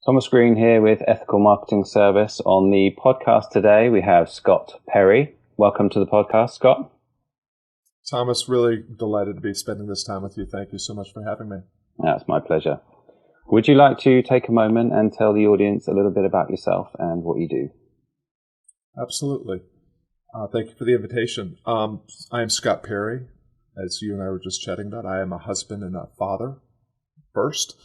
Thomas Green here with Ethical Marketing Service. On the podcast today, we have Scott Perry. Welcome to the podcast, Scott. Thomas, really delighted to be spending this time with you. Thank you so much for having me. That's my pleasure. Would you like to take a moment and tell the audience a little bit about yourself and what you do? Absolutely. Thank you for the invitation. I am Scott Perry. As you and I were just chatting about, I am a husband and a father first.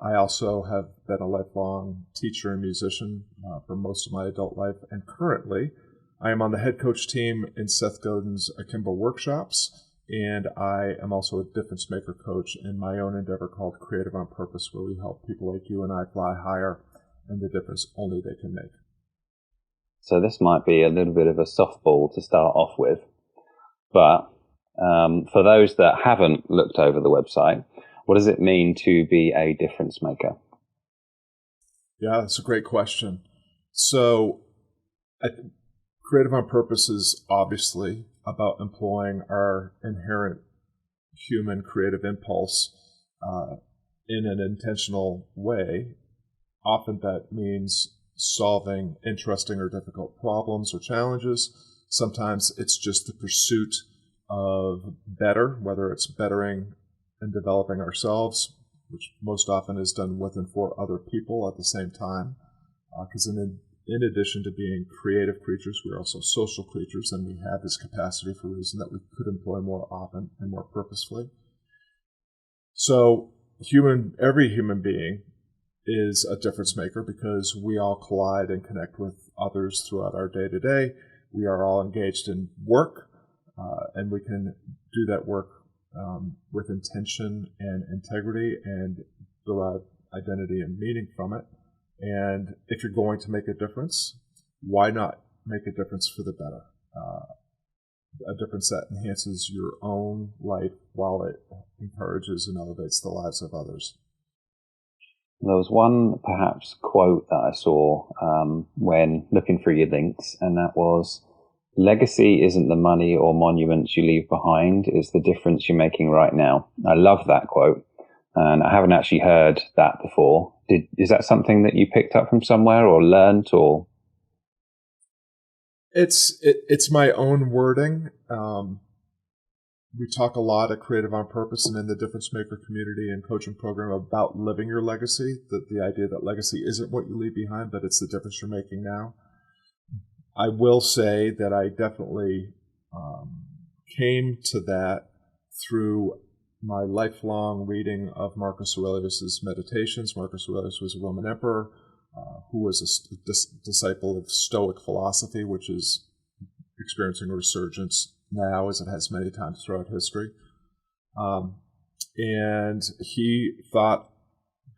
I also have been a lifelong teacher and musician for most of my adult life, and currently I am on the head coach team in Seth Godin's Akimbo workshops, and I am also a difference maker coach in my own endeavor called Creative on Purpose, where we help people like you and I fly higher and the difference only they can make. So this might be a little bit of a softball to start off with, but for those that haven't looked over the website, what does it mean to be a difference maker? Yeah, that's a great question. So Creative on Purpose is obviously about employing our inherent human creative impulse in an intentional way. Often that means solving interesting or difficult problems or challenges. Sometimes it's just the pursuit of better, whether it's bettering and developing ourselves, which most often is done with and for other people at the same time. Because in addition to being creative creatures, we're also social creatures, and we have this capacity for a reason that we could employ more often and more purposefully. So every human being is a difference maker because we all collide and connect with others throughout our day-to-day. We are all engaged in work, and we can do that work with intention and integrity and derive identity and meaning from it. And if you're going to make a difference, why not make a difference for the better? A difference that enhances your own life while it encourages and elevates the lives of others. There was one perhaps quote that I saw when looking through your links, and that was, "Legacy isn't the money or monuments you leave behind, it's the difference you're making right now." I love that quote, and I haven't actually heard that before. Is that something that you picked up from somewhere or learned, or? It's my own wording. We talk a lot at Creative on Purpose and in the Difference Maker community and coaching program about living your legacy, the idea that legacy isn't what you leave behind, but it's the difference you're making now. I will say that I definitely came to that through my lifelong reading of Marcus Aurelius's Meditations. Marcus Aurelius was a Roman emperor who was a disciple of Stoic philosophy, which is experiencing a resurgence now as it has many times throughout history. And he thought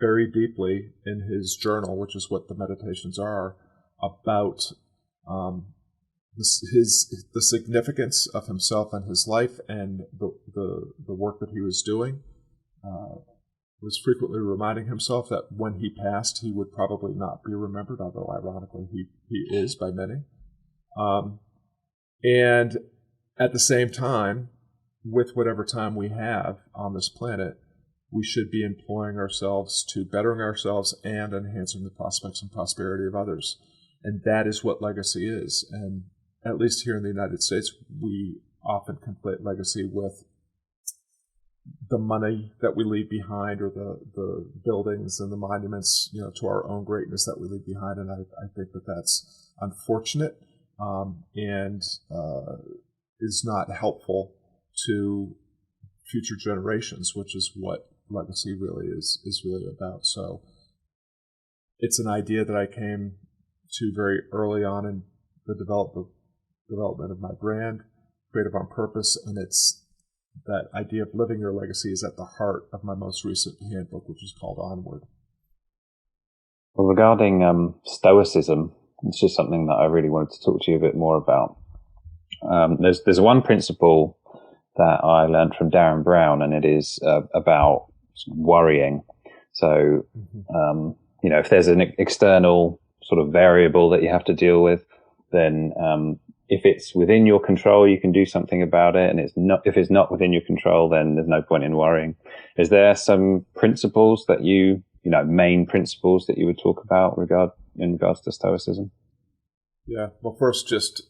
very deeply in his journal, which is what the Meditations are, about the significance of himself and his life and the work that he was doing. Was frequently reminding himself that when he passed, he would probably not be remembered, although ironically he is by many. And at the same time, with whatever time we have on this planet, we should be employing ourselves to bettering ourselves and enhancing the prospects and prosperity of others. And that is what legacy is. And at least here in the United States, we often conflate legacy with the money that we leave behind or the buildings and the monuments, to our own greatness that we leave behind. And I think that that's unfortunate and is not helpful to future generations, which is what legacy really is really about. So it's an idea that I came to very early on in the development of my brand, Creative on Purpose, and it's that idea of living your legacy is at the heart of my most recent handbook, which is called Onward. Well, regarding Stoicism, it's just something that I really wanted to talk to you a bit more about. There's one principle that I learned from Darren Brown, and it is about worrying. So, if there's an external sort of variable that you have to deal with, then if it's within your control, you can do something about it. And if it's not within your control, then there's no point in worrying. Is there some principles that you main principles that you would talk about in regards to Stoicism? Yeah. Well, first, just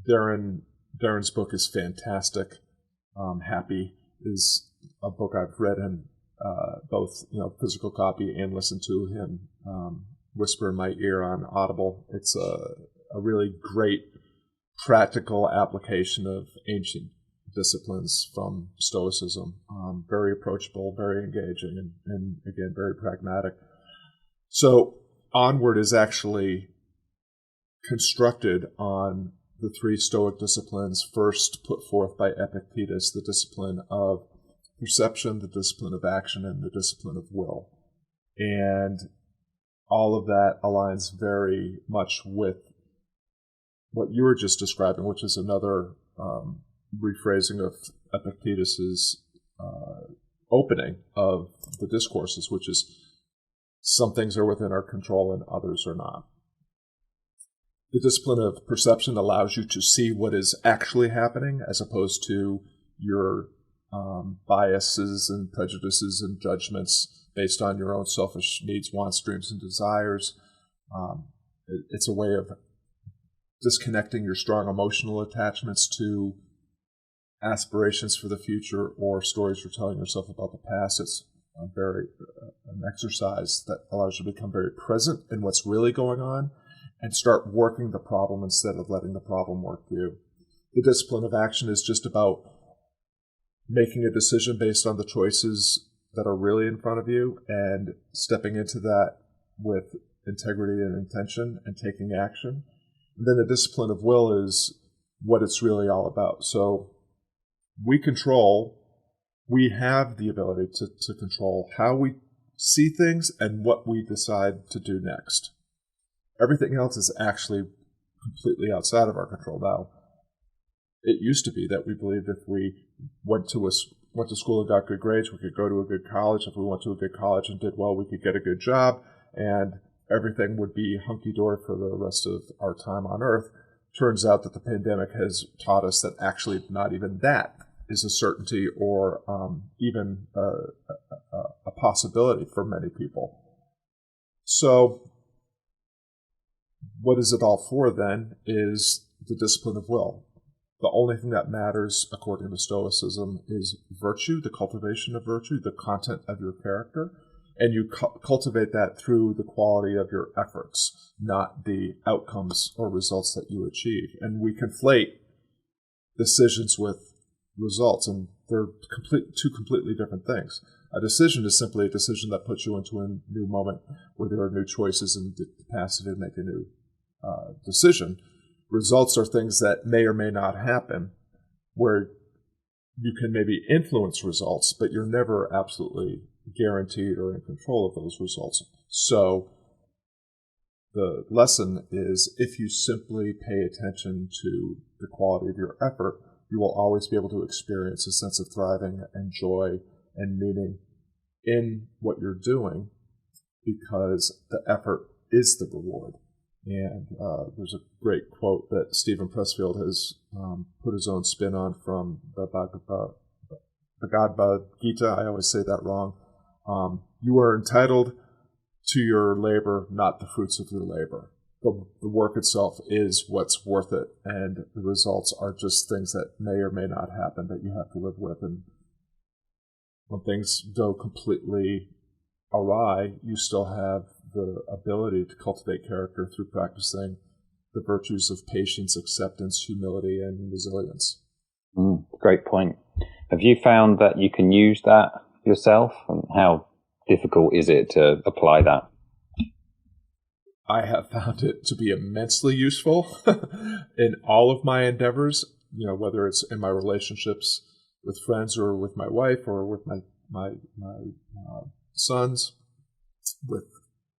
Darren's book is fantastic. Happy is a book I've read in both physical copy and listened to him whisper in my ear on Audible. It's a really great practical application of ancient disciplines from Stoicism. Very approachable, very engaging, and again, very pragmatic. So Onward is actually constructed on the three Stoic disciplines first put forth by Epictetus, the discipline of perception, the discipline of action, and the discipline of will. And all of that aligns very much with what you were just describing, which is another rephrasing of Epictetus's opening of the discourses, which is some things are within our control and others are not. The discipline of perception allows you to see what is actually happening as opposed to your biases and prejudices and judgments based on your own selfish needs, wants, dreams, and desires. It's a way of disconnecting your strong emotional attachments to aspirations for the future or stories you're telling yourself about the past. It's an exercise that allows you to become very present in what's really going on and start working the problem instead of letting the problem work you. The discipline of action is just about making a decision based on the choices that are really in front of you and stepping into that with integrity and intention and taking action. And then the discipline of will is what it's really all about. So we have the ability to control how we see things and what we decide to do next. Everything else is actually completely outside of our control now. It used to be that we believed if we went to school and got good grades, we could go to a good college. If we went to a good college and did well, we could get a good job, and everything would be hunky-dory for the rest of our time on Earth. Turns out that the pandemic has taught us that actually not even that is a certainty or even a possibility for many people. So what is it all for then is the discipline of will. The only thing that matters, according to Stoicism, is virtue, the cultivation of virtue, the content of your character, and you cultivate that through the quality of your efforts, not the outcomes or results that you achieve. And we conflate decisions with results, and they're two completely different things. A decision is simply a decision that puts you into a new moment where there are new choices and the capacity to make a new decision. Results are things that may or may not happen, where you can maybe influence results, but you're never absolutely guaranteed or in control of those results. So the lesson is if you simply pay attention to the quality of your effort, you will always be able to experience a sense of thriving and joy and meaning in what you're doing, because the effort is the reward. And there's a great quote that Stephen Pressfield has put his own spin on from the Bhagavad Gita. I always say that wrong. You are entitled to your labor, not the fruits of your labor. The work itself is what's worth it, and the results are just things that may or may not happen that you have to live with. And when things go completely awry, you still have the ability to cultivate character through practicing the virtues of patience, acceptance, humility, and resilience. Great point. Have you found that you can use that yourself, and how difficult is it to apply that? I have found it to be immensely useful in all of my endeavors, whether it's in my relationships with friends or with my wife or with my sons, with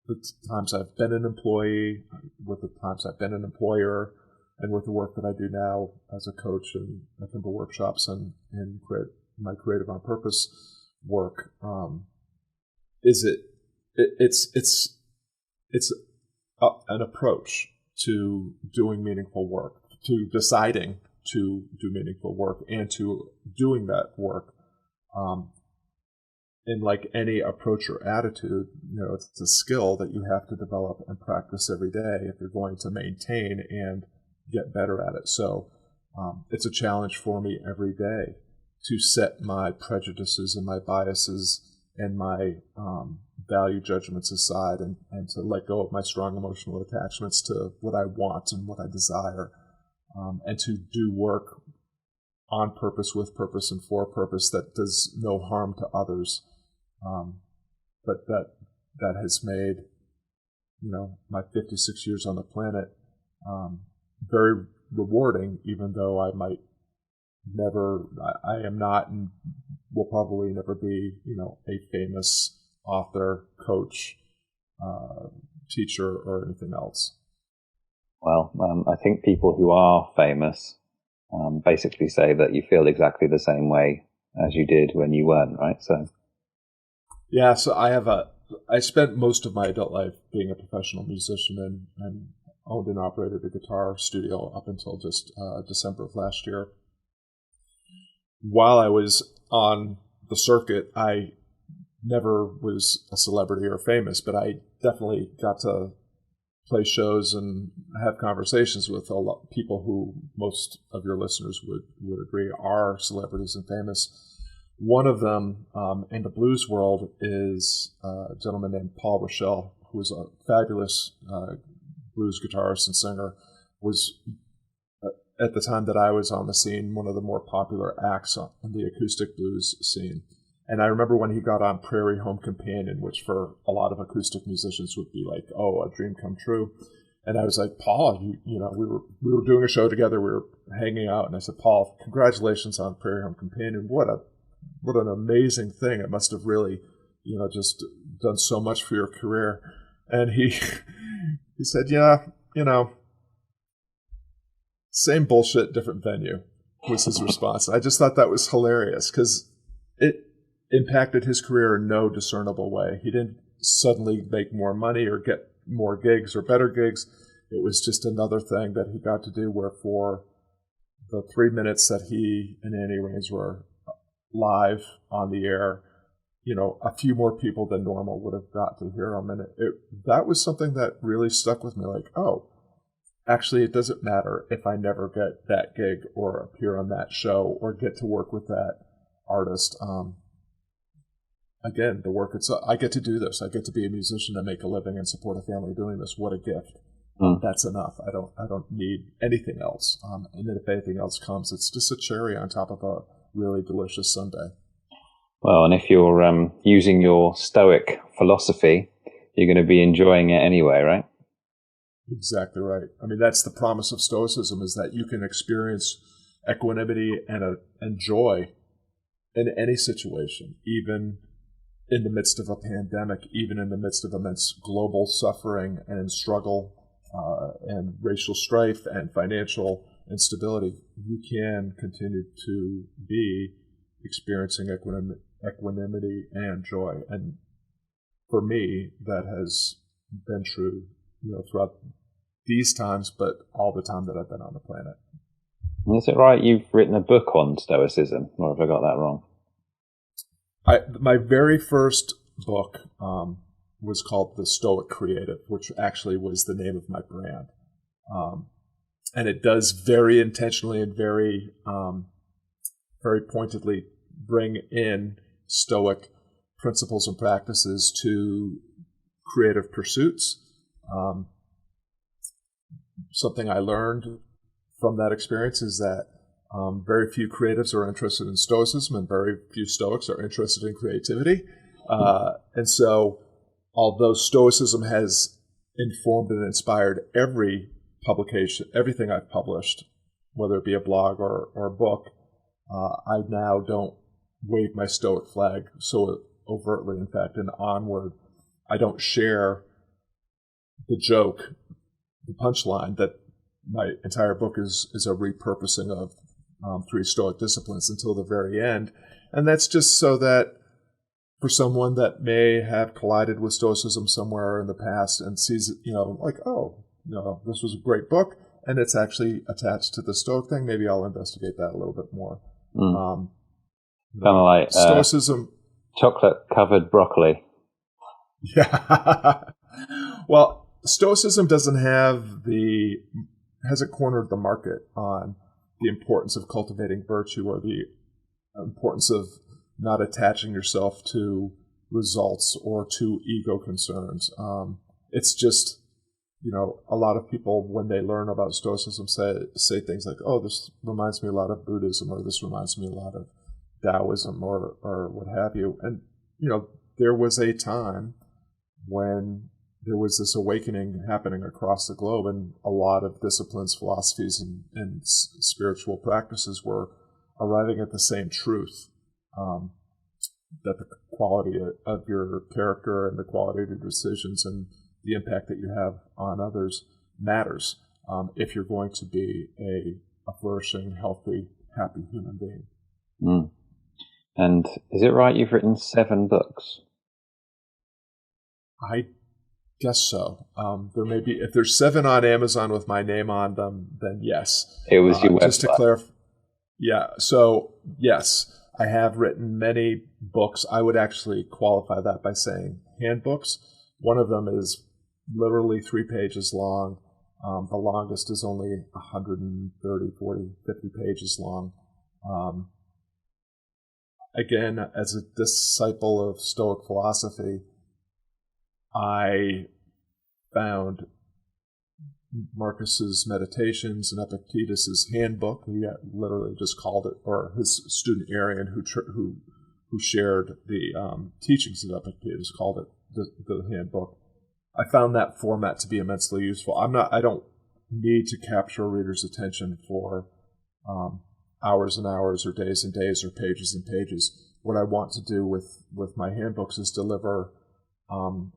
the times I've been an employee, with the times I've been an employer, and with the work that I do now as a coach and at Kimber workshops and in my Creative on Purpose work. It's an approach to doing meaningful work, to deciding to do meaningful work, and to doing that work in like any approach or attitude, it's a skill that you have to develop and practice every day if you're going to maintain and get better at it. So it's a challenge for me every day to set my prejudices and my biases and my value judgments aside and to let go of my strong emotional attachments to what I want and what I desire, and to do work on purpose, with purpose, and for purpose that does no harm to others. But that has made, my 56 years on the planet very rewarding, even though I am not and will probably never be, a famous author, coach, teacher, or anything else. Well, I think people who are famous basically say that you feel exactly the same way as you did when you weren't, right? So, yeah. So I spent most of my adult life being a professional musician and owned and operated a guitar studio up until just December of last year. While I was on the circuit, I never was a celebrity or famous, but I definitely got to play shows and have conversations with a lot of people who most of your listeners would agree are celebrities and famous. One of them in the blues world is a gentleman named Paul Rochelle, who is a fabulous blues guitarist and singer, was at the time that I was on the scene one of the more popular acts in the acoustic blues scene. And I remember when he got on Prairie Home Companion, which for a lot of acoustic musicians would be like, oh, a dream come true. And I was like, Paul, we were doing a show together, we were hanging out, and I said, Paul, congratulations on Prairie Home Companion. What an amazing thing. It must have really, just done so much for your career. And he said, yeah, same bullshit, different venue, was his response. I just thought that was hilarious because it impacted his career in no discernible way. He didn't suddenly make more money or get more gigs or better gigs. It was just another thing that he got to do, where for the 3 minutes that he and Annie Raines were live on the air, a few more people than normal would have got to hear him. And that was something that really stuck with me, like, oh, actually, it doesn't matter if I never get that gig or appear on that show or get to work with that artist. Again, the work itself, I get to do this. I get to be a musician and make a living and support a family doing this. What a gift. That's enough. I don't need anything else. And then if anything else comes, it's just a cherry on top of a really delicious sundae. Well, and if you're using your Stoic philosophy, you're going to be enjoying it anyway, right? Exactly right. I mean, that's the promise of Stoicism, is that you can experience equanimity and joy in any situation, even in the midst of a pandemic, even in the midst of immense global suffering and struggle and racial strife and financial instability. You can continue to be experiencing equanimity and joy. And for me, that has been true throughout these times, but all the time that I've been on the planet. Is it right you've written a book on Stoicism, or have I got that wrong? My very first book was called The Stoic Creative, which actually was the name of my brand. And it does very intentionally and very, very pointedly bring in Stoic principles and practices to creative pursuits. Something I learned from that experience is that very few creatives are interested in Stoicism, and very few Stoics are interested in creativity. And so, although Stoicism has informed and inspired every publication, everything I've published, whether it be a blog or a book, I now don't wave my Stoic flag so overtly. In fact, in Onward, I don't share the joke, the punchline, that my entire book is a repurposing of 3 Stoic disciplines until the very end. And that's just so that for someone that may have collided with Stoicism somewhere in the past and sees it, like, oh, this was a great book, and it's actually attached to the Stoic thing, maybe I'll investigate that a little bit more. Kind of like Stoicism. chocolate covered broccoli. Yeah. Well, Stoicism hasn't cornered the market on the importance of cultivating virtue or the importance of not attaching yourself to results or to ego concerns. It's just, a lot of people, when they learn about Stoicism, say things like, oh, this reminds me a lot of Buddhism, or this reminds me a lot of Taoism, or what have you. And, there was a time when there was this awakening happening across the globe, and a lot of disciplines, philosophies, and spiritual practices were arriving at the same truth, that the quality of your character and the quality of your decisions and the impact that you have on others matters, if you're going to be a flourishing, healthy, happy human being. Mm. And is it right you've written 7 books? I guess so. There may be, if there's 7 on Amazon with my name on them, then yes. It was your website. Just to clarify. Yeah. So yes, I have written many books. I would actually qualify that by saying handbooks. One of them is literally 3 pages long. The longest is only 130, 40, 50 pages long. Again, as a disciple of Stoic philosophy, I found Marcus's Meditations and Epictetus's Handbook. He literally just called it, or his student Arian, who shared the teachings of Epictetus, called it the Handbook. I found that format to be immensely useful. I don't need to capture a reader's attention for hours and hours, or days and days, or pages and pages. What I want to do with my handbooks is deliver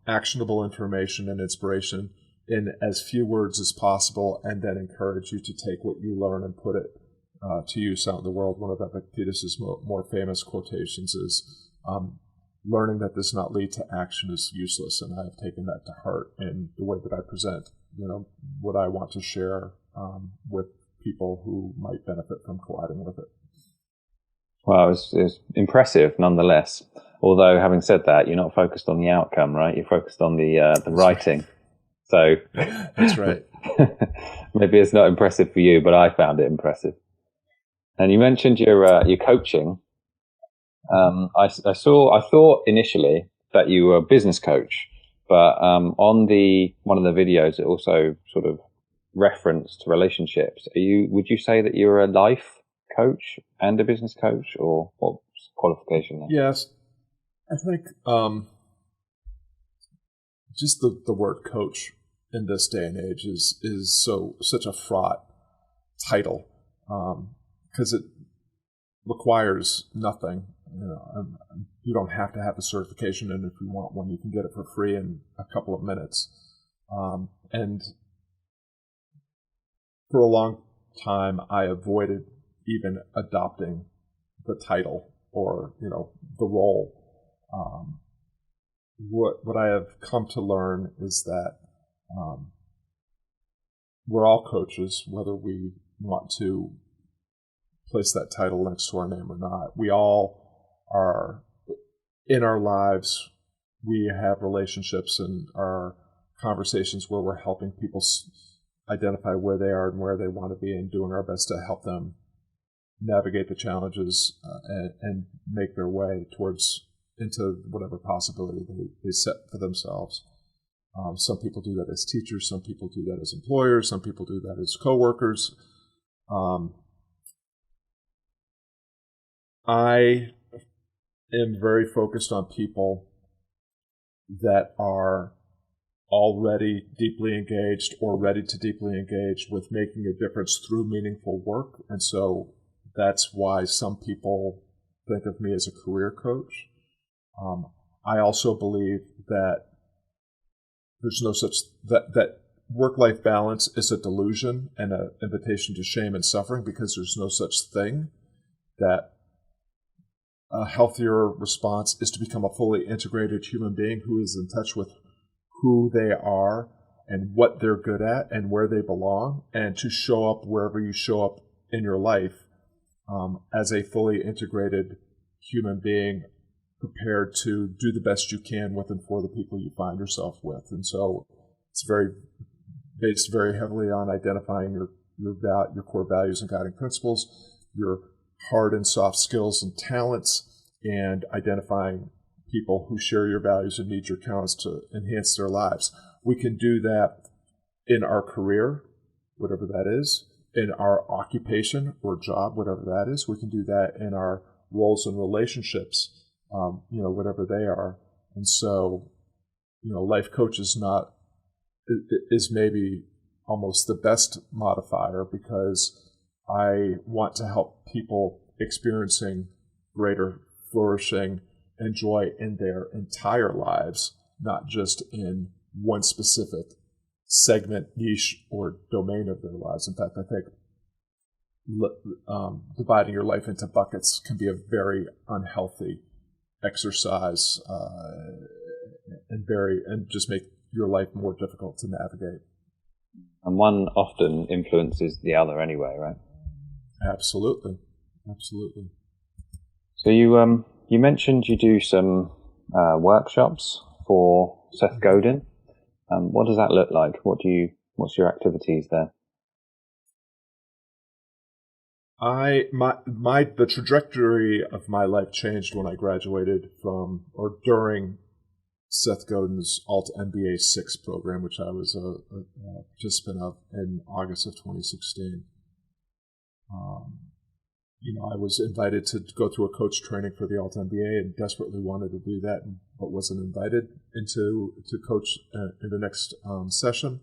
actionable information and inspiration in as few words as possible, and then encourage you to take what you learn and put it to use out in the world. One of Epictetus's more famous quotations is, learning that does not lead to action is useless, and I have taken that to heart in the way that I present, what I want to share with people who might benefit from colliding with it. Well, it was impressive nonetheless. Although, having said that, you're not focused on the outcome, right? You're focused on the writing. So that's right. Maybe it's not impressive for you, but I found it impressive. And you mentioned your coaching. I thought initially that you were a business coach, but on one of the videos it also sort of referenced relationships. Would you say that you're a life coach and a business coach, or what's qualification there? Yes, I think just the word coach in this day and age is such a fraught title, because it requires nothing. You don't have to have a certification, and if you want one, you can get it for free in a couple of minutes. And for a long time, I avoided even adopting the title or the role. What I have come to learn is that we're all coaches, whether we want to place that title next to our name or not. We all are, in our lives, we have relationships and our conversations where we're helping people identify where they are and where they want to be, and doing our best to help them navigate the challenges and make their way into whatever possibility they set for themselves. Some people do that as teachers, some people do that as employers, some people do that as coworkers. I am very focused on people that are already deeply engaged or ready to deeply engage with making a difference through meaningful work. And so that's why some people think of me as a career coach. I also believe that there's no such, that work-life balance is a delusion and an invitation to shame and suffering, because there's no such thing. That a healthier response is to become a fully integrated human being who is in touch with who they are and what they're good at and where they belong, and to show up wherever you show up in your life as a fully integrated human being prepared to do the best you can with and for the people you find yourself with. And so it's based very heavily on identifying your core values and guiding principles, your hard and soft skills and talents, and identifying people who share your values and need your talents to enhance their lives. We can do that in our career, whatever that is, in our occupation or job, whatever that is. We can do that in our roles and relationships, whatever they are. And so, life coach is maybe almost the best modifier, because I want to help people experiencing greater flourishing and joy in their entire lives, not just in one specific segment, niche, or domain of their lives. In fact, I think dividing your life into buckets can be a very unhealthy exercise, and just make your life more difficult to navigate. And one often influences the other anyway, right? Absolutely. So you mentioned you do some workshops for Seth Godin. What does that look like? What's your activities there? The trajectory of my life changed when I graduated from, or during, Seth Godin's Alt MBA 6 program, which I was a participant of in August of 2016. I was invited to go through a coach training for the Alt MBA and desperately wanted to do that, but wasn't invited to coach in the next session.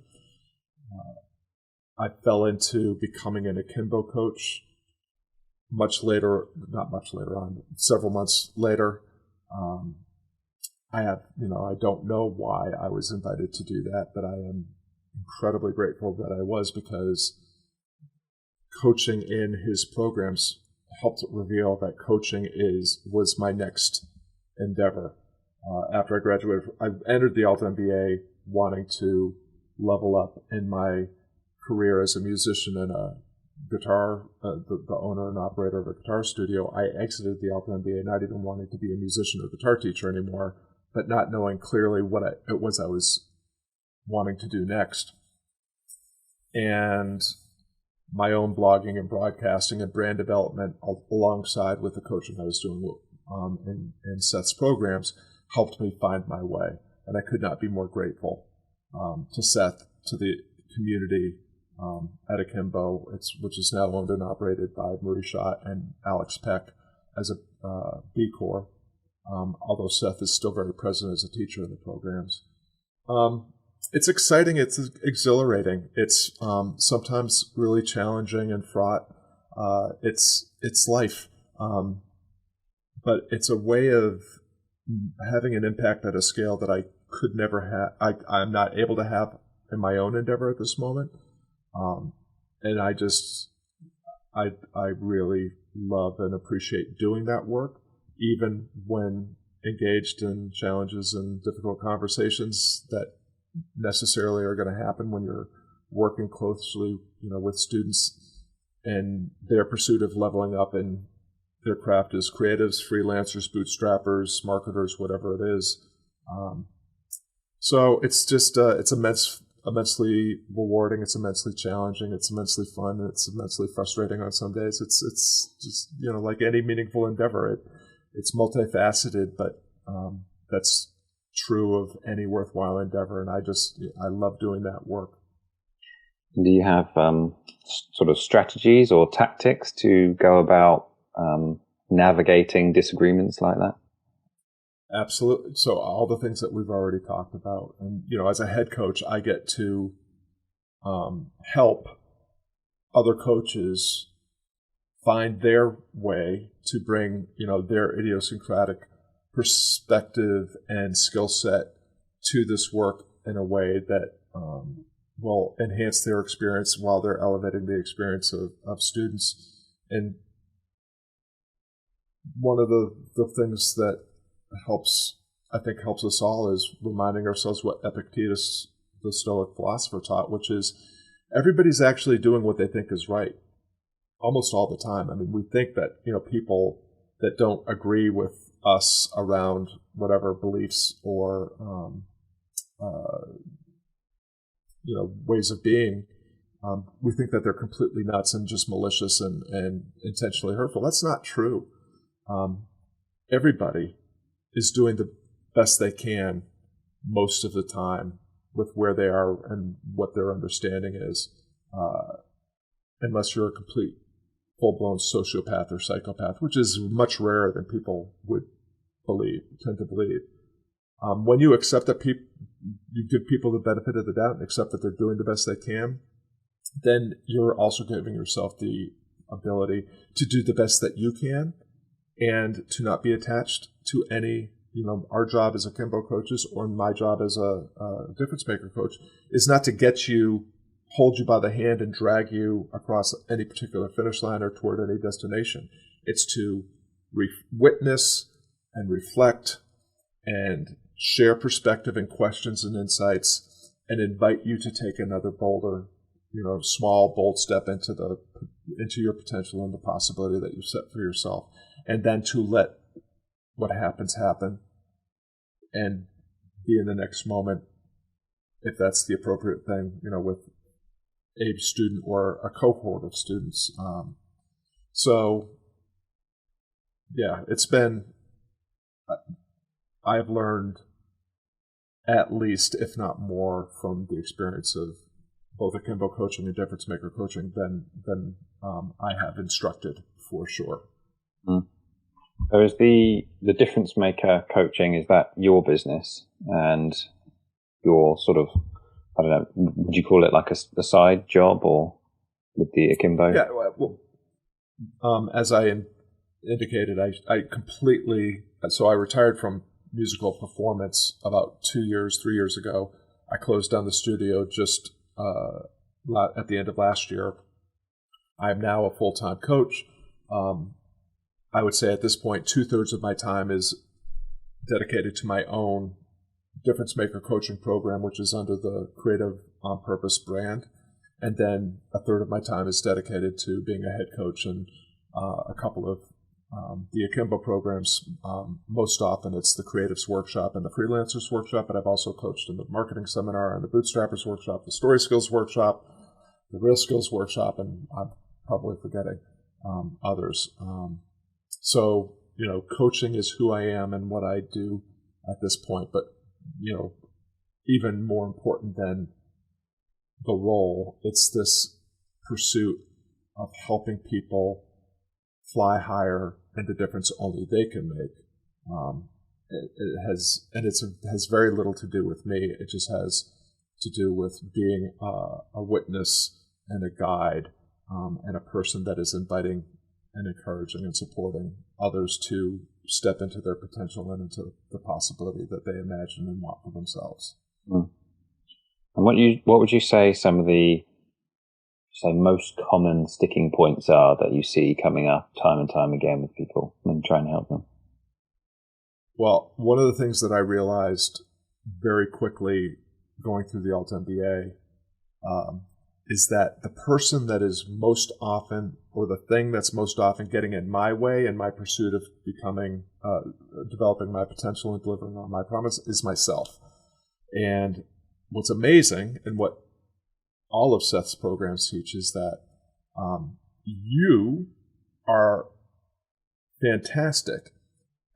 I fell into becoming an akimbo coach several months later. I don't know why I was invited to do that, but I am incredibly grateful that I was, because coaching in his programs helped reveal that coaching was my next endeavor. After I graduated, I entered the Alt MBA wanting to level up in my career as a musician and a guitar, the owner and operator of a guitar studio. I exited the Alt MBA not even wanting to be a musician or guitar teacher anymore, but not knowing clearly what it was I was wanting to do next. And my own blogging and broadcasting and brand development, alongside with the coaching I was doing in Seth's programs, helped me find my way. And I could not be more grateful to Seth, to the community at Akimbo, which is now owned and operated by Marie Schott and Alex Peck as a B Corp, although Seth is still very present as a teacher in the programs. It's exciting. It's exhilarating. It's sometimes really challenging and fraught. It's life, but it's a way of having an impact at a scale that I could never have. I'm not able to have in my own endeavor at this moment, and I really love and appreciate doing that work, even when engaged in challenges and difficult conversations that necessarily are going to happen when you're working closely, with students and their pursuit of leveling up in their craft as creatives, freelancers, bootstrappers, marketers, whatever it is. So it's just it's immensely rewarding. It's immensely challenging. It's immensely fun. It's immensely frustrating on some days. It's just like any meaningful endeavor. It's multifaceted, but that's true of any worthwhile endeavor, and I love doing that work. Do you have sort of strategies or tactics to go about navigating disagreements like that? Absolutely. So all the things that we've already talked about, and as a head coach, I get to help other coaches find their way to bring their idiosyncratic perspective and skill set to this work in a way that will enhance their experience while they're elevating the experience of students. And one of the things that helps us all is reminding ourselves what Epictetus, the Stoic philosopher, taught, which is everybody's actually doing what they think is right almost all the time. I mean, we think that people that don't agree with us around whatever beliefs or ways of being, we think that they're completely nuts and just malicious and intentionally hurtful. That's not true. Everybody is doing the best they can most of the time with where they are and what their understanding is, unless you're a complete full-blown sociopath or psychopath, which is much rarer than people would tend to believe. When you accept that you give people the benefit of the doubt and accept that they're doing the best they can, then you're also giving yourself the ability to do the best that you can and to not be attached to any, our job as akimbo coaches or my job as a difference maker coach is not to hold you by the hand and drag you across any particular finish line or toward any destination. It's to witness and reflect and share perspective and questions and insights and invite you to take another bolder, small, bold step into your potential and the possibility that you've set for yourself. And then to let what happens happen and be in the next moment, if that's the appropriate thing, with a student or a cohort of students. I've learned at least, if not more, from the experience of both akimbo coaching and difference maker coaching than I have instructed, for sure. Mm. So is the difference maker coaching, is that your business and your sort of, I don't know, would you call it like a side job or with the akimbo? Yeah, well, as I indicated, I completely, so I retired from musical performance about 3 years ago. I closed down the studio just at the end of last year. I am now a full-time coach. I would say at this point, 2/3 of my time is dedicated to my own difference maker coaching program, which is under the Creative on Purpose brand. And then 1/3 of my time is dedicated to being a head coach in a couple of the akimbo programs. Most often it's the Creatives Workshop and the Freelancers Workshop, but I've also coached in the Marketing Seminar and the Bootstrappers Workshop, the Story Skills Workshop, the Real Skills Workshop, and I'm probably forgetting others. So, coaching is who I am and what I do at this point. But, even more important than the role, it's this pursuit of helping people fly higher and the difference only they can make. It has very little to do with me. It just has to do with being a witness and a guide and a person that is inviting and encouraging and supporting others to step into their potential and into the possibility that they imagine and want for themselves. Mm. And what would you say some of the most common sticking points are that you see coming up time and time again with people and trying to help them? Well, one of the things that I realized very quickly going through the Alt MBA is that the person that is most often, or the thing that's most often getting in my way in my pursuit of developing my potential and delivering on my promise is myself. And what's amazing, and what all of Seth's programs teach, is that you are fantastic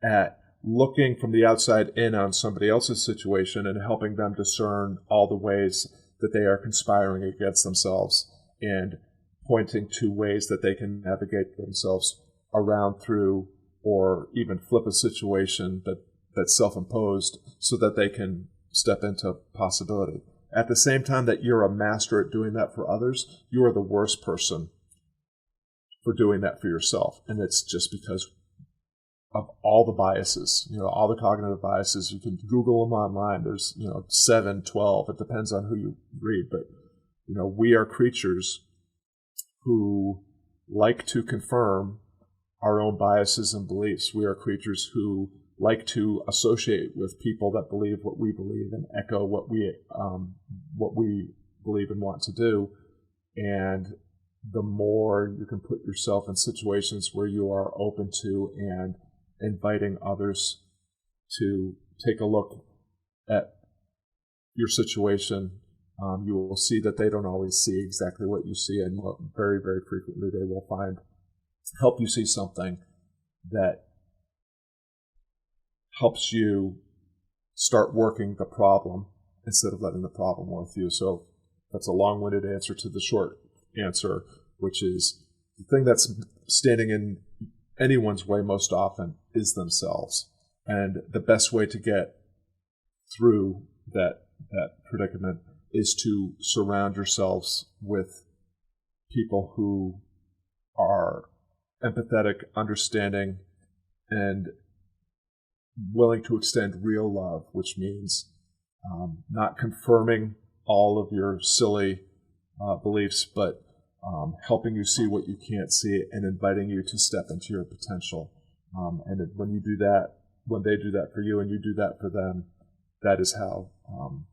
at looking from the outside in on somebody else's situation and helping them discern all the ways that they are conspiring against themselves and pointing to ways that they can navigate themselves around, through, or even flip a situation that's self-imposed so that they can step into possibility. At the same time that you're a master at doing that for others, you are the worst person for doing that for yourself. And it's just because of all the biases, all the cognitive biases. You can Google them online. There's, 7, 12. It depends on who you read. But, we are creatures who like to confirm our own biases and beliefs. We are creatures who like to associate with people that believe what we believe and echo what we believe and want to do. And the more you can put yourself in situations where you are open to and inviting others to take a look at your situation. You will see that they don't always see exactly what you see, and very, very frequently they will help you see something that helps you start working the problem instead of letting the problem work with you. So that's a long-winded answer to the short answer, which is the thing that's standing in anyone's way most often is themselves. And the best way to get through that predicament is to surround yourselves with people who are empathetic, understanding, and willing to extend real love, which means not confirming all of your silly beliefs, but helping you see what you can't see and inviting you to step into your potential. And when you do that, when they do that for you and you do that for them, that is how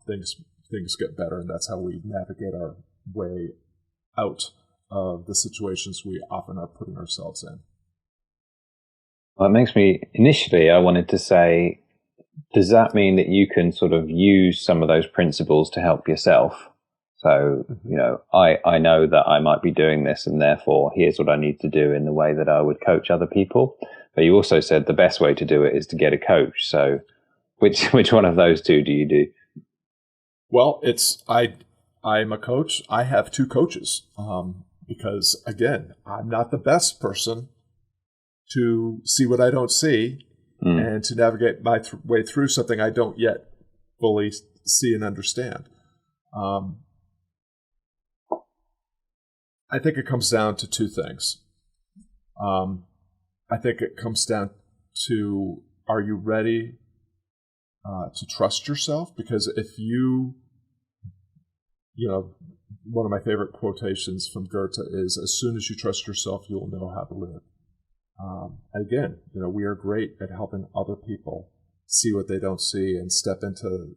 things get better, and that's how we navigate our way out of the situations we often are putting ourselves in. Well, it makes me, initially, I wanted to say, does that mean that you can sort of use some of those principles to help yourself? So, I know that I might be doing this, and therefore here's what I need to do in the way that I would coach other people. But you also said the best way to do it is to get a coach. So which one of those two do you do? Well, I'm a coach. I have two coaches because, again, I'm not the best person to see what I don't see and to navigate my way through something I don't yet fully see and understand. I think it comes down to two things. I think it comes down to, are you ready to trust yourself? Because if one of my favorite quotations from Goethe is, as soon as you trust yourself, you will know how to live. And again, we are great at helping other people see what they don't see and step into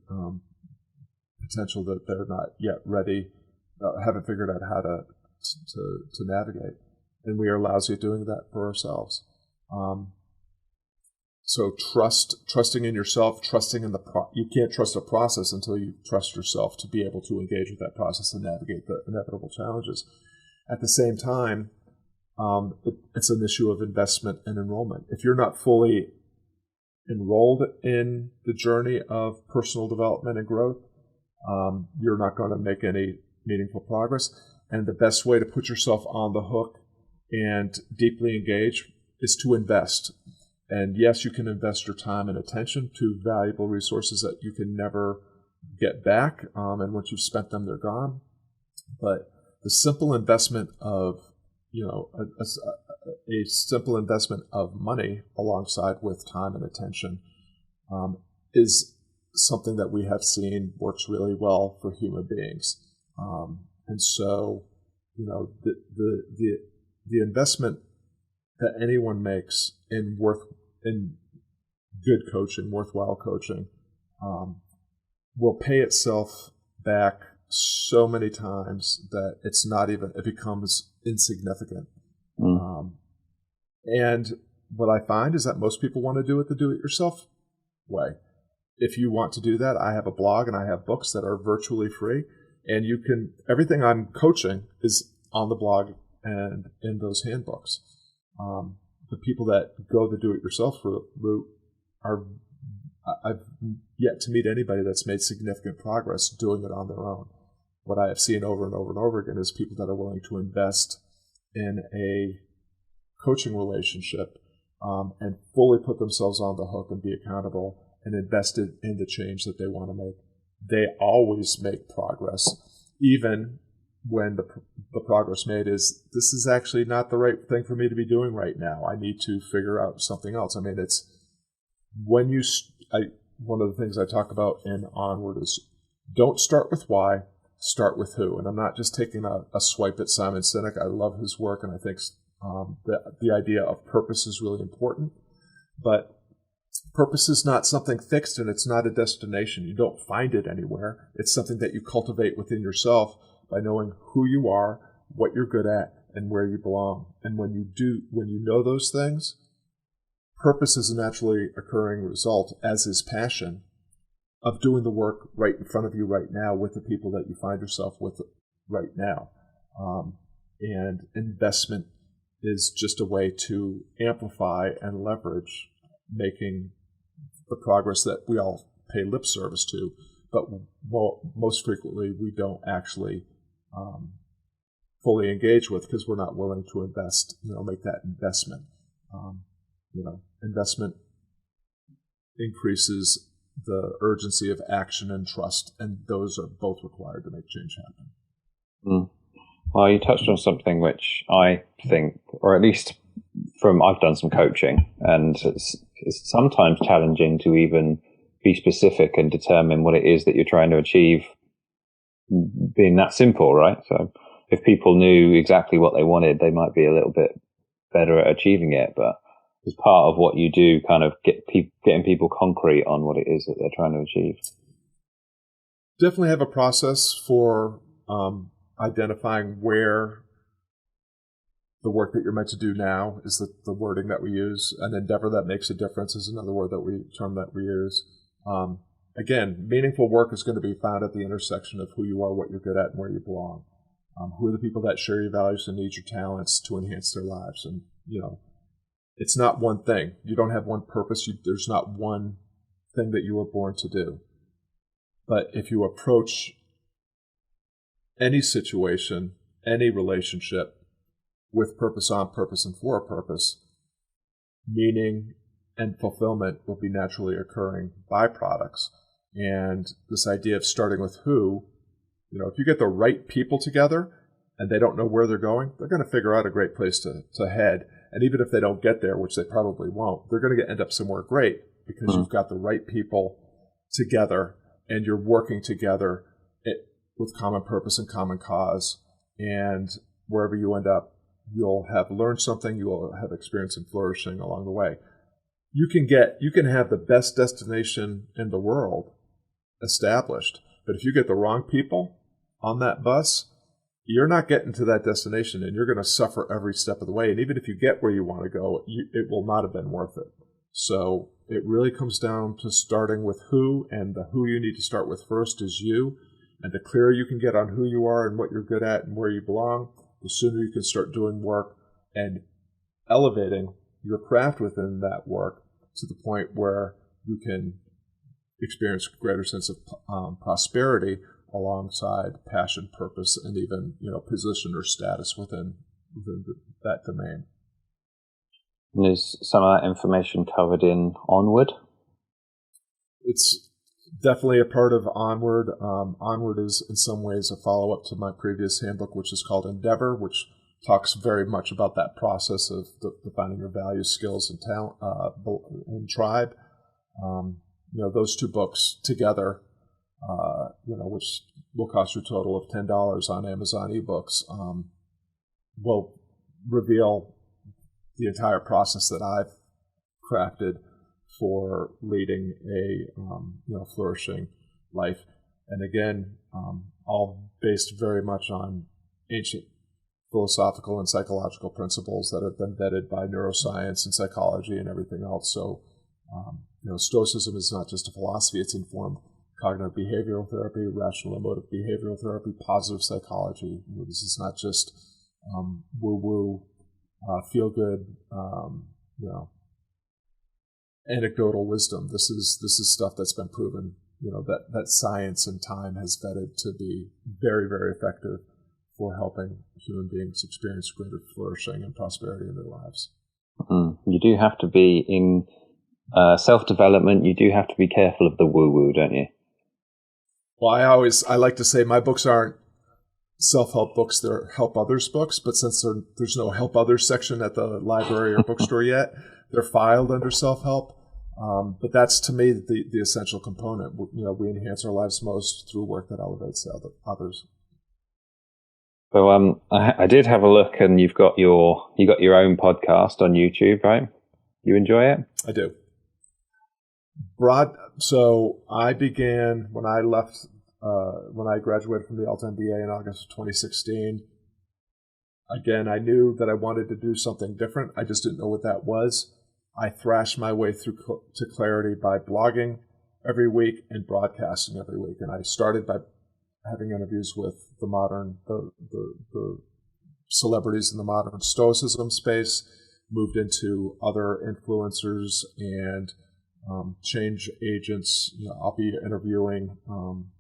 potential that they're not yet ready, haven't figured out how to navigate. And we are lousy at doing that for ourselves. So trusting in yourself, trusting in you can't trust a process until you trust yourself to be able to engage with that process and navigate the inevitable challenges. At the same time, it's an issue of investment and enrollment. If you're not fully enrolled in the journey of personal development and growth, you're not going to make any meaningful progress. And the best way to put yourself on the hook and deeply engage is to invest. And yes, you can invest your time and attention to valuable resources that you can never get back. And once you've spent them, they're gone. But the simple investment of, a simple investment of money alongside with time and attention is something that we have seen works really well for human beings. And so, the investment that anyone makes in good coaching, worthwhile coaching, will pay itself back so many times that it becomes insignificant. And what I find is that most people want to do it the do-it-yourself way. If you want to do that, I have a blog and I have books that are virtually free, and everything I'm coaching is on the blog and in those handbooks. The people that go the do-it-yourself route I've yet to meet anybody that's made significant progress doing it on their own. What I have seen over and over and over again is people that are willing to invest in a coaching relationship and fully put themselves on the hook and be accountable and invested in the change that they want to make. They always make progress, even when the progress made is, this is actually not the right thing for me to be doing right now. I need to figure out something else. I mean, it's when one of the things I talk about in Onward is, don't start with why, start with who. And I'm not just taking a swipe at Simon Sinek. I love his work, and I think the idea of purpose is really important. But purpose is not something fixed, and it's not a destination. You don't find it anywhere. It's something that you cultivate within yourself by knowing who you are, what you're good at, and where you belong. And when you know those things, purpose is a naturally occurring result, as is passion, of doing the work right in front of you right now with the people that you find yourself with right now. And investment is just a way to amplify and leverage making the progress that we all pay lip service to, but most frequently we don't actually fully engage with because we're not willing to invest, make that investment. Investment increases the urgency of action and trust, and those are both required to make change happen. Mm. Well, you touched on something which I think, or at least I've done some coaching, and it's sometimes challenging to even be specific and determine what it is that you're trying to achieve being that simple, right? So if people knew exactly what they wanted, they might be a little bit better at achieving it, but as part of what you do, kind of getting people concrete on what it is that they're trying to achieve. Definitely have a process for identifying where the work that you're meant to do now is the wording that we use. An endeavor that makes a difference is another term that we use. Again, meaningful work is going to be found at the intersection of who you are, what you're good at, and where you belong. Who are the people that share your values and need your talents to enhance their lives? And, it's not one thing. You don't have one purpose. There's not one thing that you were born to do. But if you approach any situation, any relationship with purpose on purpose and for a purpose, meaning and fulfillment will be naturally occurring byproducts. And this idea of starting with who, if you get the right people together and they don't know where they're going, they're going to figure out a great place to head. And even if they don't get there, which they probably won't, they're going to end up somewhere great because you've got the right people together and you're working together with common purpose and common cause. And wherever you end up, you'll have learned something, you will have experience and flourishing along the way. You can have the best destination in the world established, but if you get the wrong people on that bus, you're not getting to that destination, and you're going to suffer every step of the way. And even if you get where you want to go, it will not have been worth it. So it really comes down to starting with who, and the who you need to start with first is you. And the clearer you can get on who you are and what you're good at and where you belong, the sooner you can start doing work and elevating your craft within that work to the point where you can experience a greater sense of prosperity alongside passion, purpose, and even position or status within that domain. And is some of that information covered in Onward? It's definitely a part of Onward. Onward is in some ways a follow-up to my previous handbook, which is called Endeavor, which talks very much about that process of defining your values, skills, and talent and tribe. Those two books together, which will cost you a total of $10 on Amazon eBooks, will reveal the entire process that I've crafted for leading a flourishing life. And again, all based very much on ancient philosophical and psychological principles that have been vetted by neuroscience and psychology and everything else. So, Stoicism is not just a philosophy; it's informed cognitive behavioral therapy, rational emotive behavioral therapy, positive psychology. This is not just woo-woo, feel-good, anecdotal wisdom. This is stuff that's been proven, that science and time has vetted to be very, very effective for helping human beings experience greater flourishing and prosperity in their lives. You do have to be in self-development. You do have to be careful of the woo-woo, don't you? Well, I like to say my books aren't self-help books, they're help others books, but since there's no help others section at the library or bookstore yet, they're filed under self-help. But that's, to me, the essential component. We enhance our lives most through work that elevates others. So I did have a look, and you got your own podcast on YouTube, right? You enjoy it? I do. So I began when I left, when I graduated from the Alt MBA in August of 2016. Again, I knew that I wanted to do something different. I just didn't know what that was. I thrash my way through to clarity by blogging every week and broadcasting every week. And I started by having interviews with the celebrities in the modern Stoicism space, moved into other influencers and change agents. I'll be interviewing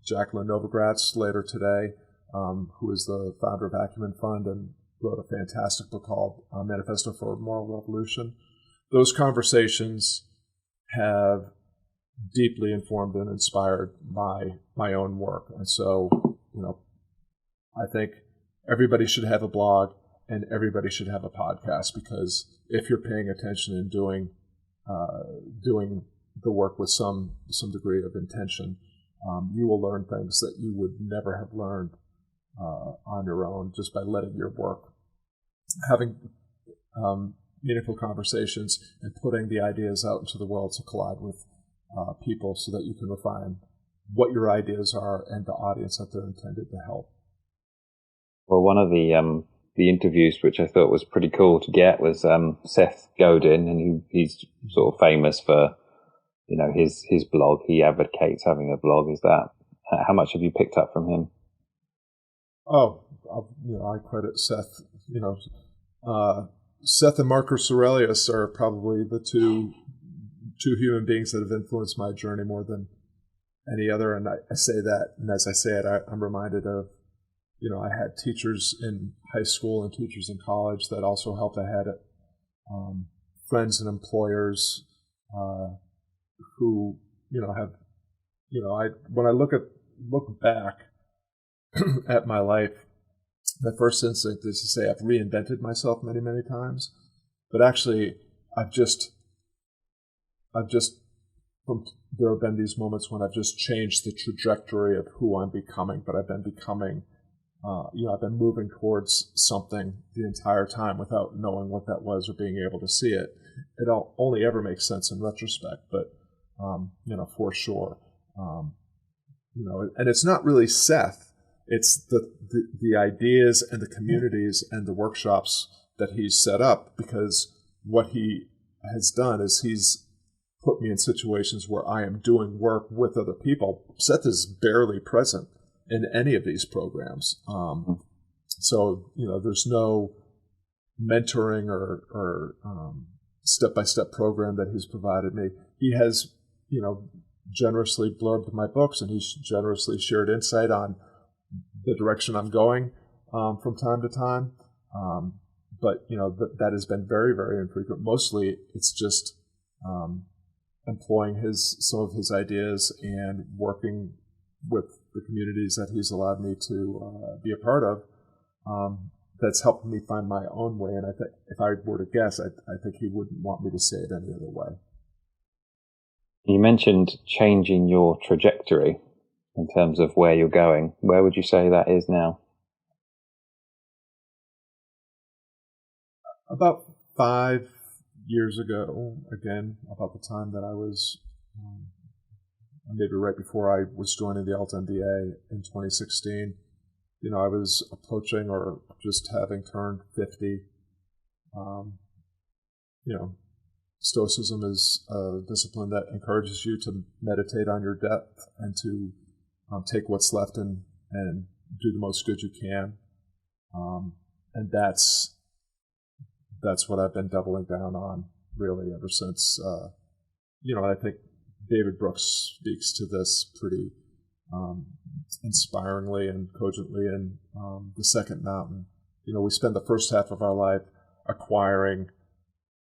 Jacqueline Novogratz later today, who is the founder of Acumen Fund and wrote a fantastic book called Manifesto for a Moral Revolution. Those conversations have deeply informed and inspired my own work. And so, I think everybody should have a blog and everybody should have a podcast, because if you're paying attention and doing the work with some degree of intention, you will learn things that you would never have learned on your own just by letting your work, having meaningful conversations and putting the ideas out into the world to collide with people so that you can refine what your ideas are and the audience that they're intended to help. Well, one of the interviews which I thought was pretty cool to get was Seth Godin, and he's sort of famous for his blog. He advocates having a blog. Is that how much have you picked up from him? Oh, I credit Seth. Seth and Marcus Aurelius are probably the two human beings that have influenced my journey more than any other. And I say that, and as I say it, I'm reminded of, I had teachers in high school and teachers in college that also helped. I had friends and employers who, have, when I look back at my life, the first instinct is to say I've reinvented myself many, many times, but actually there have been these moments when I've just changed the trajectory of who I'm becoming, but I've been becoming, I've been moving towards something the entire time without knowing what that was or being able to see it. It only ever makes sense in retrospect, but, for sure. And it's not really Seth. It's the ideas and the communities and the workshops that he's set up, because what he has done is he's put me in situations where I am doing work with other people. Seth is barely present in any of these programs. So, there's no mentoring or step-by-step program that he's provided me. He has, generously blurbed my books, and he's generously shared insight on the direction I'm going from time to time. But, that has been very, very infrequent. Mostly it's just employing some of his ideas and working with the communities that he's allowed me to be a part of. That's helped me find my own way. And I think if I were to guess, I think he wouldn't want me to say it any other way. You mentioned changing your trajectory in terms of where you're going. Where would you say that is now? About 5 years ago, again, about the time that I was, maybe right before I was joining the Alt MBA in 2016, I was approaching or just having turned 50. Stoicism is a discipline that encourages you to meditate on your depth and to take what's left and do the most good you can. And that's what I've been doubling down on, really, ever since. I think David Brooks speaks to this pretty inspiringly and cogently in The Second Mountain. We spend the first half of our life acquiring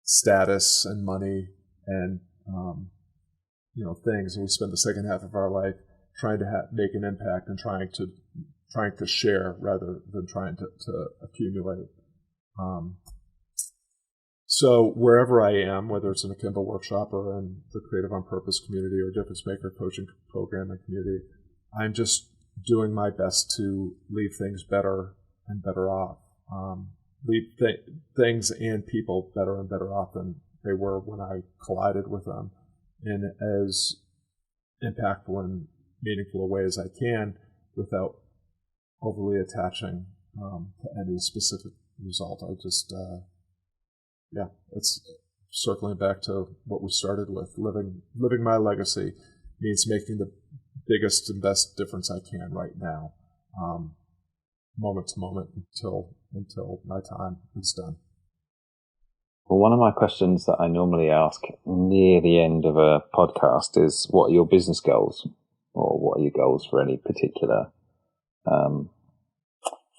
status and money and things, and we spend the second half of our life trying to make an impact and trying to share rather than trying to accumulate. So wherever I am, whether it's in a Kindle workshop or in the Creative on Purpose community or Difference Maker coaching program and community, I'm just doing my best to leave things better and better off. Leave things and people better and better off than they were when I collided with them, in as impactful and meaningful a way as I can without overly attaching to any specific result. I just, it's circling back to what we started with, living my legacy means making the biggest and best difference I can right now, moment to moment until my time is done. Well, one of my questions that I normally ask near the end of a podcast is, what are your business goals? Or what are your goals for any particular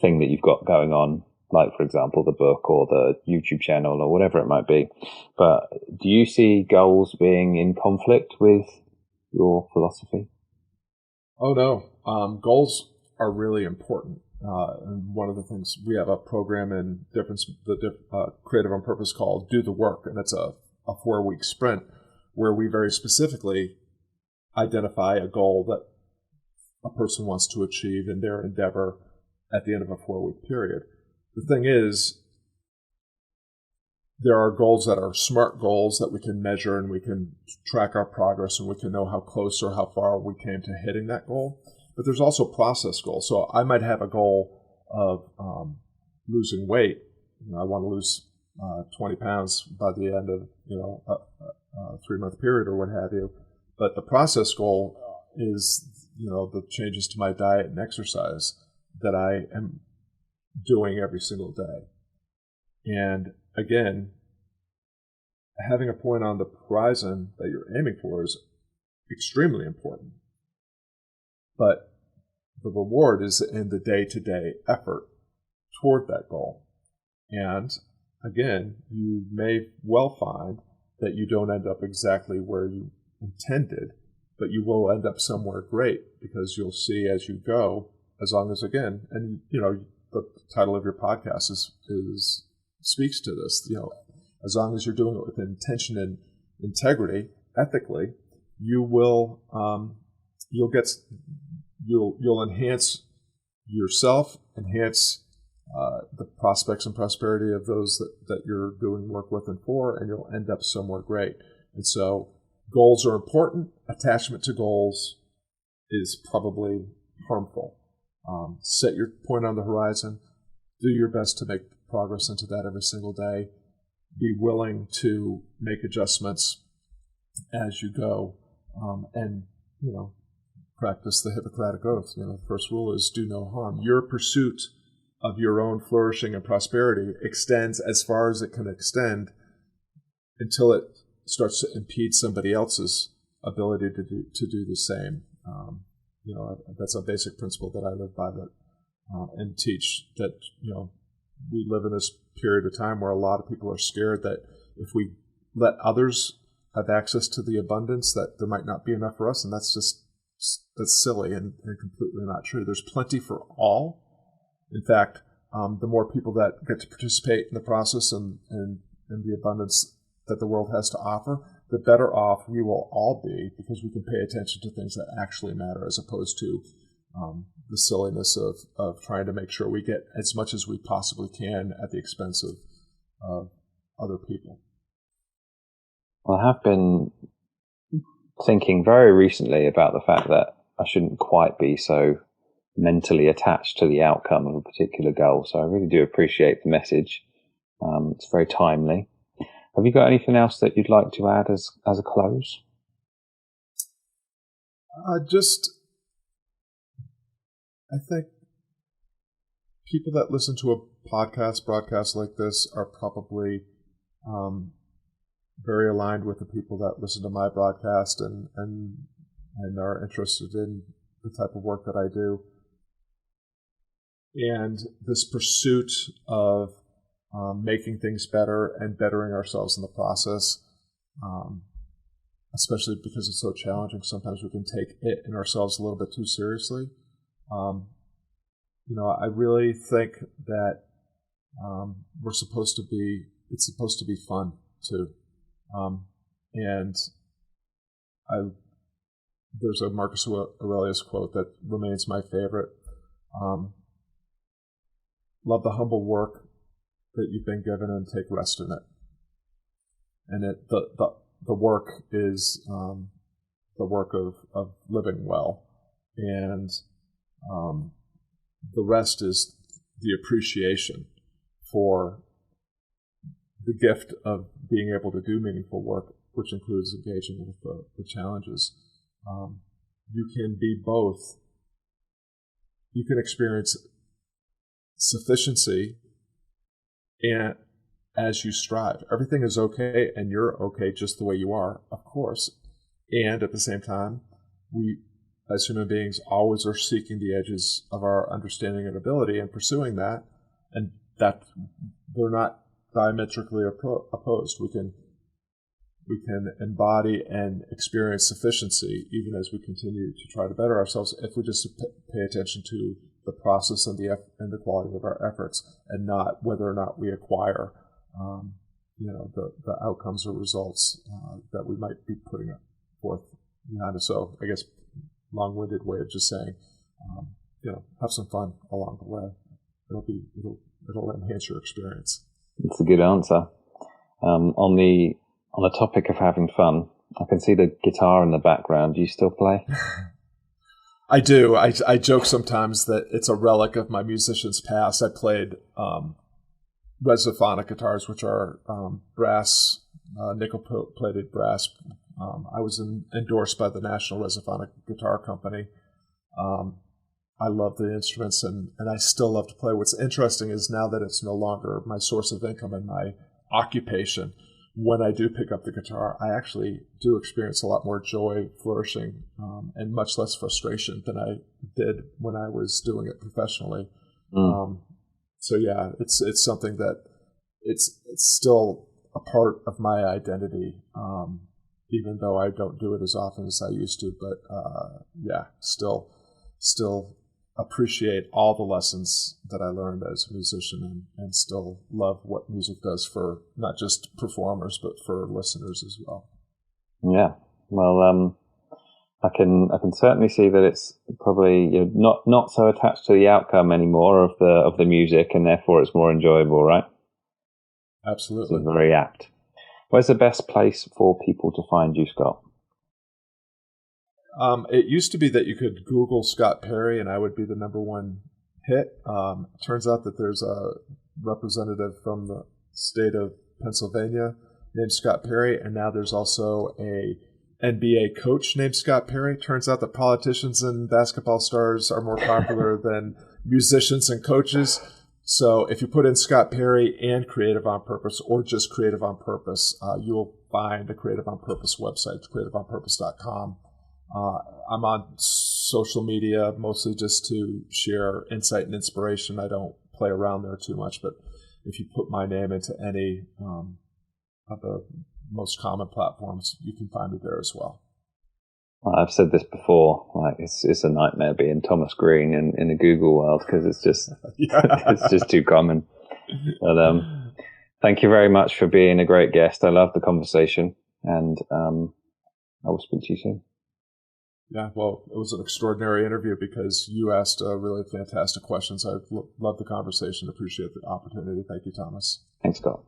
thing that you've got going on, like, for example, the book or the YouTube channel or whatever it might be. But do you see goals being in conflict with your philosophy? Oh, no. Goals are really important. And one of the things, we have a program in Creative on Purpose called Do the Work, and it's a 4-week sprint where we very specifically identify a goal that a person wants to achieve in their endeavor at the end of a 4-week period. The thing is, there are goals that are SMART goals that we can measure and we can track our progress and we can know how close or how far we came to hitting that goal. But there's also process goals. So I might have a goal of losing weight. I want to lose 20 pounds by the end of a 3-month period or what have you. But the process goal is the changes to my diet and exercise that I am doing every single day. And again, having a point on the horizon that you're aiming for is extremely important. But the reward is in the day-to-day effort toward that goal. And again, you may well find that you don't end up exactly where you intended, but you will end up somewhere great, because you'll see as you go, as long as, again, and the title of your podcast is speaks to this, as long as you're doing it with intention and integrity, ethically, you'll enhance yourself, enhance the prospects and prosperity of those that you're doing work with and for, and you'll end up somewhere great. And so goals are important. Attachment to goals is probably harmful. Set your point on the horizon. Do your best to make progress into that every single day. Be willing to make adjustments as you go, and practice the Hippocratic Oath. The first rule is do no harm. Your pursuit of your own flourishing and prosperity extends as far as it can extend until it starts to impede somebody else's ability to do the same. That's a basic principle that I live by, and teach, that we live in this period of time where a lot of people are scared that if we let others have access to the abundance, that there might not be enough for us, and that's silly and completely not true. There's plenty for all. In fact, the more people that get to participate in the process and the abundance that the world has to offer, the better off we will all be, because we can pay attention to things that actually matter, as opposed to the silliness of trying to make sure we get as much as we possibly can at the expense of other people. Well, I have been thinking very recently about the fact that I shouldn't quite be so mentally attached to the outcome of a particular goal. So I really do appreciate the message. It's very timely. Have you got anything else that you'd like to add as a close? I think people that listen to a broadcast like this are probably very aligned with the people that listen to my broadcast and are interested in the type of work that I do. And this pursuit of making things better and bettering ourselves in the process, especially because it's so challenging, sometimes we can take it and ourselves a little bit too seriously. I really think that it's supposed to be fun too. And there's a Marcus Aurelius quote that remains my favorite. Love the humble work that you've been given and take rest in it. And the work is the work of living well. And the rest is the appreciation for the gift of being able to do meaningful work, which includes engaging with the challenges. You can be both. You can experience sufficiency and as you strive. Everything is okay, and you're okay just the way you are, of course. And at the same time, we, as human beings, always are seeking the edges of our understanding and ability and pursuing that, and that they're not diametrically opposed. We can embody and experience sufficiency even as we continue to try to better ourselves if we just pay attention to the process and the quality of our efforts, and not whether or not we acquire the outcomes or results that we might be putting forth behind us. So I guess long-winded way of just saying, have some fun along the way. It'll enhance your experience. That's a good answer. On the topic of having fun, I can see the guitar in the background. Do you still play? I do. I joke sometimes that it's a relic of my musician's past. I played resophonic guitars, which are brass, nickel-plated brass. I was endorsed by the National Resophonic Guitar Company. I love the instruments, and I still love to play. What's interesting is now that it's no longer my source of income and my occupation, when I do pick up the guitar, I actually do experience a lot more joy, flourishing, and much less frustration than I did when I was doing it professionally. So yeah, it's something that it's still a part of my identity, even though I don't do it as often as I used to. But still appreciate all the lessons that I learned as a musician, and still love what music does for not just performers but for listeners as well. Yeah, well, I can certainly see that it's probably not so attached to the outcome anymore of the music, and therefore it's more enjoyable, right? Absolutely, so very apt. Where's the best place for people to find you, Scott? It used to be that you could Google Scott Perry and I would be the number one hit. Turns out that there's a representative from the state of Pennsylvania named Scott Perry, and now there's also a NBA coach named Scott Perry. Turns out that politicians and basketball stars are more popular than musicians and coaches. So if you put in Scott Perry and Creative on Purpose, or just Creative on Purpose, you'll find the Creative on Purpose website, creativeonpurpose.com. I'm on social media mostly just to share insight and inspiration. I don't play around there too much, but if you put my name into any of the most common platforms, you can find me there as well. I've said this before, like it's a nightmare being Thomas Green in the Google world, because it's just it's just too common. But thank you very much for being a great guest. I love the conversation, and I will speak to you soon. Yeah, well, it was an extraordinary interview because you asked really fantastic questions. I love the conversation. Appreciate the opportunity. Thank you, Thomas. Thanks, Scott.